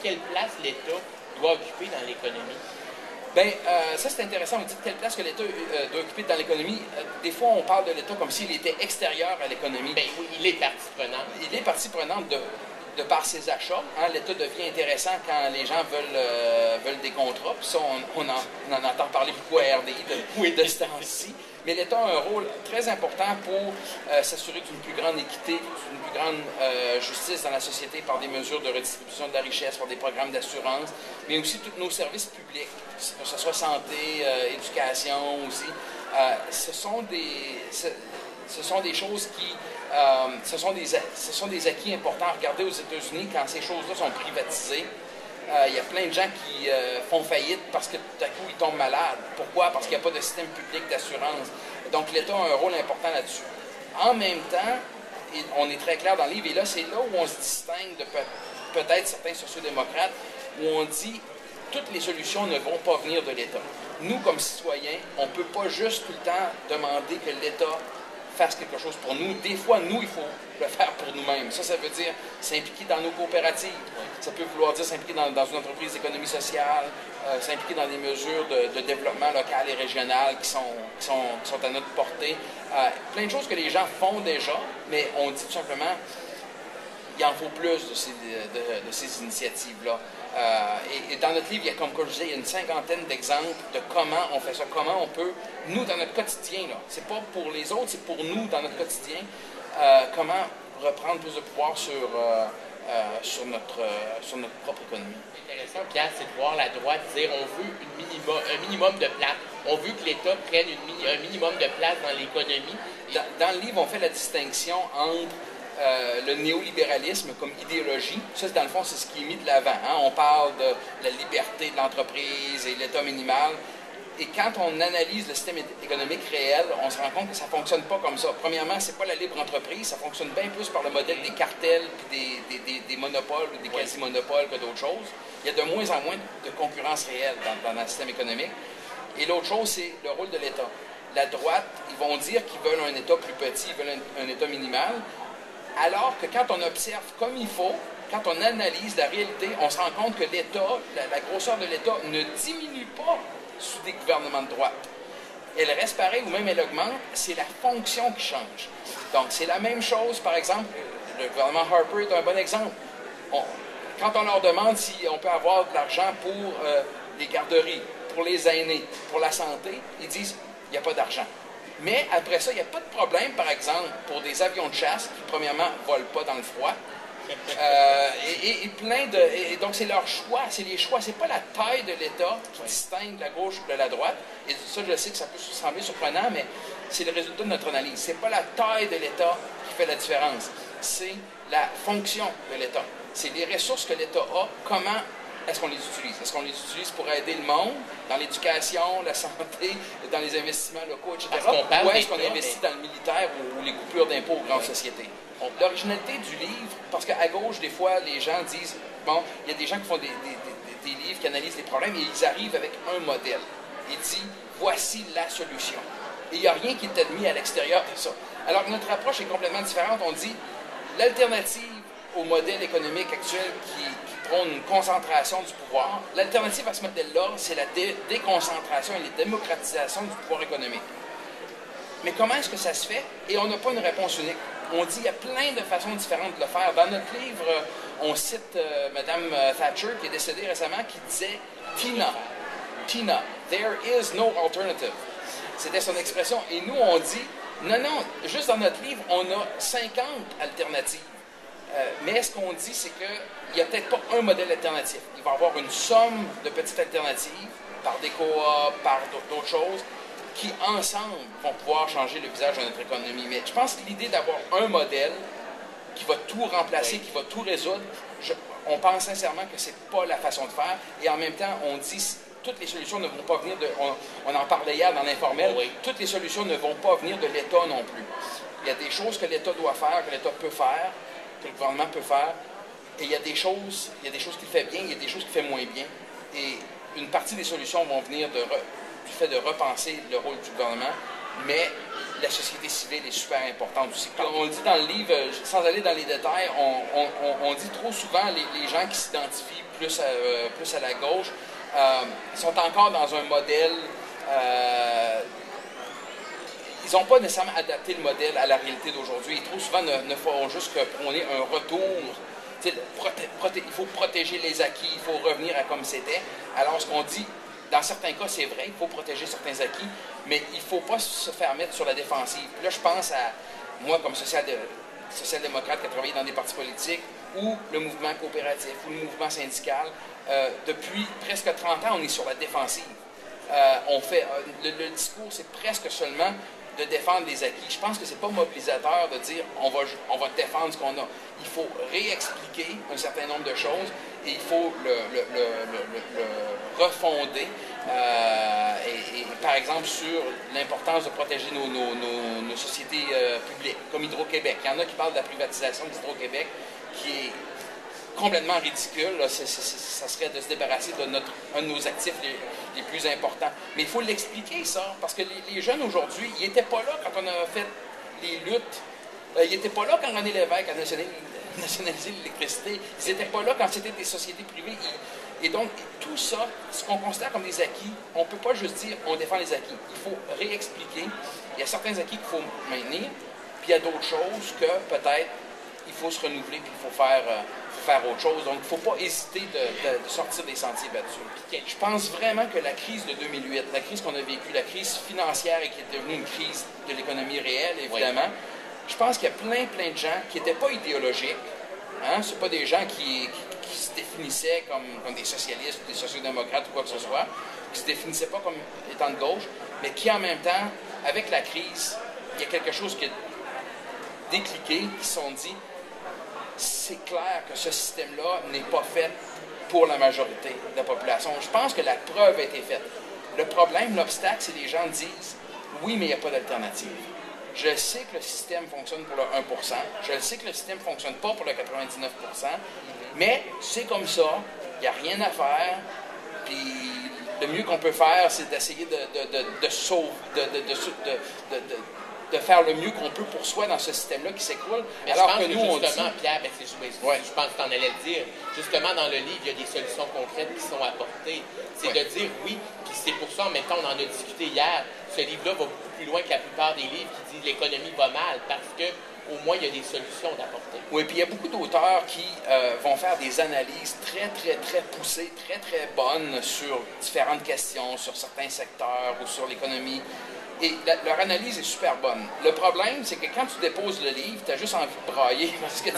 quelle place l'État doit occuper dans l'économie? Bien, ça c'est intéressant. Vous dites quelle place que l'État doit occuper dans l'économie. Des fois, on parle de l'État comme s'il était extérieur à l'économie. Bien oui, il est partie prenante. Il est partie prenante de par ses achats. Hein, l'État devient intéressant quand les gens veulent des contrats. Puis ça, on en entend parler beaucoup à RDI de ce temps-ci. Mais l'État a un rôle très important pour s'assurer d'une plus grande équité, d'une plus grande justice dans la société par des mesures de redistribution de la richesse, par des programmes d'assurance, mais aussi tous nos services publics, que ce soit santé, éducation aussi. Ce sont des choses qui... ce sont des acquis importants. Regardez aux États-Unis, quand ces choses-là sont privatisées, il y a plein de gens qui font faillite parce que tout à coup, ils tombent malades. Pourquoi? Parce qu'il n'y a pas de système public d'assurance. Donc, l'État a un rôle important là-dessus. En même temps, on est très clair dans le livre, et là, c'est là où on se distingue de peut-être certains sociodémocrates, où on dit toutes les solutions ne vont pas venir de l'État. Nous, comme citoyens, on ne peut pas juste tout le temps demander que l'État fasse quelque chose pour nous. Des fois, nous, il faut le faire pour nous-mêmes. Ça veut dire s'impliquer dans nos coopératives. Ça peut vouloir dire s'impliquer dans une entreprise d'économie sociale, s'impliquer dans des mesures de développement local et régional qui sont à notre portée. Plein de choses que les gens font déjà, mais on dit tout simplement il en faut plus de ces initiatives-là. Et dans notre livre, il y a, comme je disais, il y a une cinquantaine d'exemples de comment on fait ça, comment on peut, nous, dans notre quotidien, là, c'est pas pour les autres, c'est pour nous, dans notre quotidien, comment reprendre plus de pouvoir sur notre propre économie. C'est intéressant, Pierre, c'est de voir la droite dire on veut un minimum de place. On veut que l'État prenne un minimum de place dans l'économie. Dans le livre, on fait la distinction entre le néolibéralisme comme idéologie. Ça, dans le fond, c'est ce qui est mis de l'avant. Hein? On parle de la liberté de l'entreprise et l'État minimal. Et quand on analyse le système économique réel, on se rend compte que ça ne fonctionne pas comme ça. Premièrement, ce n'est pas la libre entreprise, ça fonctionne bien plus par le modèle des cartels, puis des monopoles ou des quasi-monopoles que d'autres choses. Il y a de moins en moins de concurrence réelle dans le système économique. Et l'autre chose, c'est le rôle de l'État. La droite, ils vont dire qu'ils veulent un État plus petit, ils veulent un État minimal, alors que quand on observe comme il faut, quand on analyse la réalité, on se rend compte que l'État, la grosseur de l'État ne diminue pas sous des gouvernements de droite. Elle reste pareille ou même elle augmente, c'est la fonction qui change. Donc, c'est la même chose, par exemple, le gouvernement Harper est un bon exemple. Quand on leur demande si on peut avoir de l'argent pour les garderies, pour les aînés, pour la santé, ils disent il n'y a pas d'argent. Mais après ça, il n'y a pas de problème, par exemple, pour des avions de chasse qui, premièrement, ne volent pas dans le froid. Et donc, c'est leur choix, c'est les choix. C'est pas la taille de l'État qui distingue la gauche de la droite. Et ça, je sais que ça peut sembler surprenant, mais c'est le résultat de notre analyse. C'est pas la taille de l'État qui fait la différence. C'est la fonction de l'État. C'est les ressources que l'État a, comment est-ce qu'on les utilise? Est-ce qu'on les utilise pour aider le monde dans l'éducation, la santé, dans les investissements locaux, etc.? Ou est-ce qu'on investit dans le militaire ou les coupures d'impôts aux grandes sociétés? L'originalité du livre, parce qu'à gauche, des fois, les gens disent, bon, il y a des gens qui font des livres, qui analysent les problèmes, et ils arrivent avec un modèle. Ils disent, voici la solution. Et il n'y a rien qui est admis à l'extérieur de ça. Alors que notre approche est complètement différente. On dit, l'alternative au modèle économique actuel qui prône une concentration du pouvoir, l'alternative à ce modèle-là, c'est la déconcentration et la démocratisation du pouvoir économique. Mais comment est-ce que ça se fait? Et on n'a pas une réponse unique. On dit qu'il y a plein de façons différentes de le faire. Dans notre livre, on cite Mme Thatcher, qui est décédée récemment, qui disait « Tina, there is no alternative ». C'était son expression. Et nous, on dit « Non, juste dans notre livre, on a 50 alternatives. » Mais ce qu'on dit, c'est qu'il n'y a peut-être pas un modèle alternatif. Il va y avoir une somme de petites alternatives, par des coops, par d'autres choses, qui, ensemble, vont pouvoir changer le visage de notre économie. Mais je pense que l'idée d'avoir un modèle qui va tout remplacer, qui va tout résoudre, on pense sincèrement que ce n'est pas la façon de faire. Et en même temps, on dit que toutes les solutions ne vont pas venir de... On en parlait hier dans l'informel. Oui. Toutes les solutions ne vont pas venir de l'État non plus. Il y a des choses que l'État doit faire, que l'État peut faire, que le gouvernement peut faire. Et il y a des choses qu'il fait bien, il y a des choses qu'il fait moins bien. Et une partie des solutions vont venir du fait de repenser le rôle du gouvernement, mais la société civile est super importante aussi. On le dit dans le livre, sans aller dans les détails, on dit trop souvent les gens qui s'identifient plus à la gauche, ils sont encore dans un modèle... ils n'ont pas nécessairement adapté le modèle à la réalité d'aujourd'hui. Ils trop souvent ne font juste que prôner un retour. Il faut protéger les acquis, il faut revenir à comme c'était. Alors, ce qu'on dit, dans certains cas, c'est vrai, il faut protéger certains acquis, mais il ne faut pas se faire mettre sur la défensive. Puis là, je pense à moi, comme social-démocrate qui a travaillé dans des partis politiques, ou le mouvement coopératif, ou le mouvement syndical. Depuis presque 30 ans, on est sur la défensive. Le discours, c'est presque seulement de défendre les acquis. Je pense que c'est pas mobilisateur de dire on va défendre ce qu'on a. Il faut réexpliquer un certain nombre de choses et il faut le refonder. Par exemple, sur l'importance de protéger nos sociétés publiques, comme Hydro-Québec. Il y en a qui parlent de la privatisation d'Hydro-Québec, qui est complètement ridicule. Là. Ça serait de se débarrasser de un de nos actifs les plus importants. Mais il faut l'expliquer, ça, parce que les jeunes aujourd'hui, ils n'étaient pas là quand on a fait les luttes. Ils n'étaient pas là quand René Lévesque a nationalisé l'électricité. Ils n'étaient pas là quand c'était des sociétés privées. Et donc, tout ça, ce qu'on considère comme des acquis, on ne peut pas juste dire on défend les acquis. Il faut réexpliquer. Il y a certains acquis qu'il faut maintenir, puis il y a d'autres choses que peut-être il faut se renouveler, puis il faut faire autre chose. Donc, il ne faut pas hésiter de sortir des sentiers battus. Je pense vraiment que la crise de 2008, la crise qu'on a vécue, la crise financière et qui est devenue une crise de l'économie réelle, évidemment, oui. Je pense qu'il y a plein de gens qui n'étaient pas idéologiques. Hein? Ce ne sont pas des gens qui se définissaient comme des socialistes ou des sociodémocrates ou quoi que ce soit, qui ne se définissaient pas comme étant de gauche, mais qui, en même temps, avec la crise, il y a quelque chose qui a décliqué, qui se sont dit c'est clair que ce système-là n'est pas fait pour la majorité de la population. Je pense que la preuve a été faite. Le problème, l'obstacle, c'est que les gens disent oui, mais il n'y a pas d'alternative. Je sais que le système fonctionne pour le 1%, je sais que le système ne fonctionne pas pour le 99%, mais c'est comme ça, il n'y a rien à faire, puis le mieux qu'on peut faire, c'est d'essayer de faire le mieux qu'on peut pour soi dans ce système-là qui s'écroule. Mais alors que nous, on dit... Pierre, je pense que tu en allais le dire, justement, dans le livre, il y a des solutions concrètes qui sont apportées. C'est de dire oui, puis c'est pour ça, en même temps, on en a discuté hier, ce livre-là va beaucoup plus loin que la plupart des livres qui disent l'économie va mal, parce que au moins, il y a des solutions d'apporter. Oui, puis il y a beaucoup d'auteurs qui vont faire des analyses très poussées, très bonnes sur différentes questions, sur certains secteurs ou sur l'économie. Et leur analyse est super bonne. Le problème, c'est que quand tu déposes le livre, tu as juste envie de brailler. Parce que, tu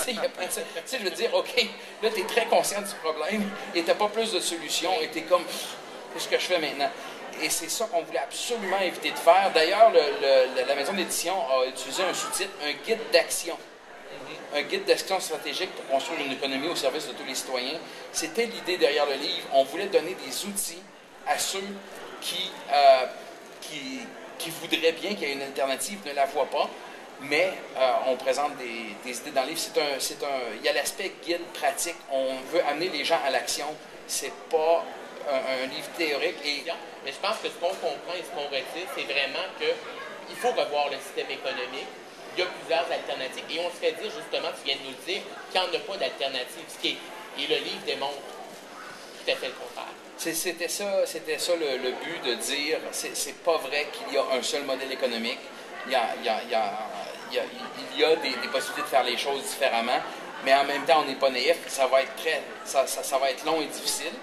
sais, je veux dire, OK, là, tu es très conscient du problème et tu n'as pas plus de solutions et tu es comme, qu'est-ce que je fais maintenant? Et c'est ça qu'on voulait absolument éviter de faire. D'ailleurs, la maison d'édition a utilisé un sous-titre, un guide d'action. Un guide d'action stratégique pour construire une économie au service de tous les citoyens. C'était l'idée derrière le livre. On voulait donner des outils à ceux qui voudraient bien qu'il y ait une alternative, ne la voient pas, mais on présente des idées dans le livre. Il y a l'aspect guide pratique. On veut amener les gens à l'action. C'est pas un livre théorique. Mais je pense que ce qu'on comprend et ce qu'on retire, c'est vraiment qu'il faut revoir le système économique. Il y a plusieurs alternatives. Et on se fait dire, justement, tu viens de nous le dire, qu'il n'y en a pas d'alternative. Et le livre démontre tout à fait le contraire. C'était ça le but de dire, c'est pas vrai qu'il y a un seul modèle économique. Il y a des possibilités de faire les choses différemment, mais en même temps, on n'est pas naïf. Ça va être long et difficile,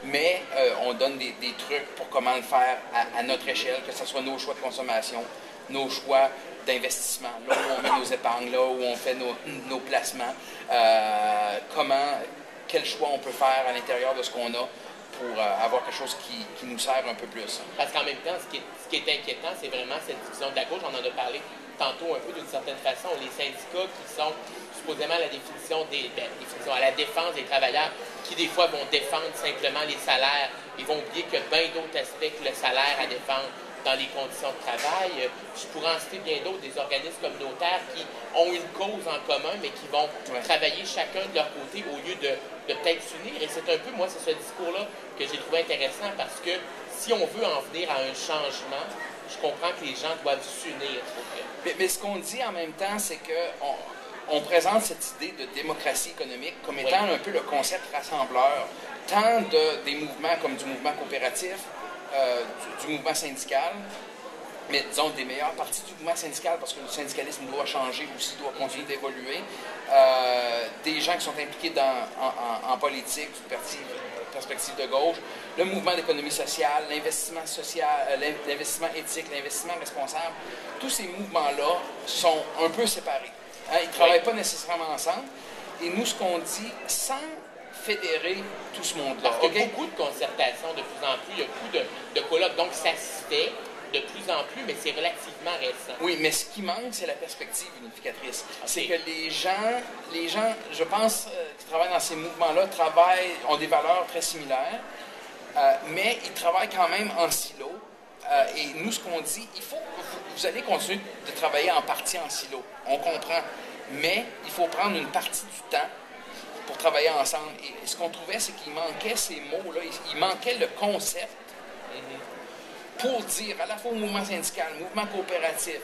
mais on donne des trucs pour comment le faire à notre échelle, que ce soit nos choix de consommation, nos choix d'investissement, là où on met nos épargnes, là où on fait nos placements, quel choix on peut faire à l'intérieur de ce qu'on a pour avoir quelque chose qui nous sert un peu plus. Parce qu'en même temps, ce qui est inquiétant, c'est vraiment cette division de la gauche. On en a parlé tantôt un peu d'une certaine façon. Les syndicats qui sont supposément à la à la défense des travailleurs, qui des fois vont défendre simplement les salaires. Ils vont oublier qu'il y a bien d'autres aspects que le salaire à défendre dans les conditions de travail. Je pourrais en citer bien d'autres, des organismes communautaires qui ont une cause en commun, mais qui vont travailler chacun de leur côté au lieu de peut-être s'unir. Et c'est un peu, moi, c'est ce discours-là que j'ai trouvé intéressant, parce que si on veut en venir à un changement, je comprends que les gens doivent s'unir. Mais ce qu'on dit en même temps, c'est qu'on présente cette idée de démocratie économique comme étant un peu le concept rassembleur tant des mouvements comme du mouvement coopératif, du mouvement syndical, mais disons des meilleures parties du mouvement syndical, parce que le syndicalisme doit changer aussi, doit continuer d'évoluer. Des gens qui sont impliqués en politique, du parti perspective de gauche, le mouvement d'économie sociale, l'investissement social, l'investissement éthique, l'investissement responsable, tous ces mouvements-là sont un peu séparés. Hein? Ils ne travaillent pas nécessairement ensemble. Et nous, ce qu'on dit, sans fédérer tout ce monde-là. Parce qu'il y a beaucoup de concertations de plus en plus, il y a beaucoup de colloques, donc ça se fait de plus en plus, mais c'est relativement récent. Oui, mais ce qui manque, c'est la perspective unificatrice. Okay. C'est que les gens, je pense, qui travaillent dans ces mouvements-là, ont des valeurs très similaires, mais ils travaillent quand même en silo. Et nous, ce qu'on dit, vous allez continuer de travailler en partie en silo. On comprend. Mais il faut prendre une partie du temps pour travailler ensemble. Et ce qu'on trouvait, c'est qu'il manquait ces mots-là. Il manquait le concept pour dire à la fois au mouvement syndical, mouvement coopératif,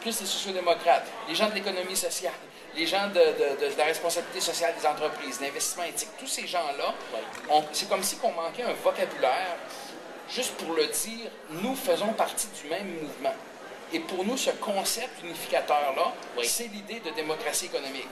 plus les sociodémocrates, les gens de l'économie sociale, les gens de la responsabilité sociale des entreprises, l'investissement éthique, tous ces gens-là, c'est comme si on manquait un vocabulaire juste pour le dire, nous faisons partie du même mouvement. Et pour nous, ce concept unificateur-là, c'est l'idée de démocratie économique.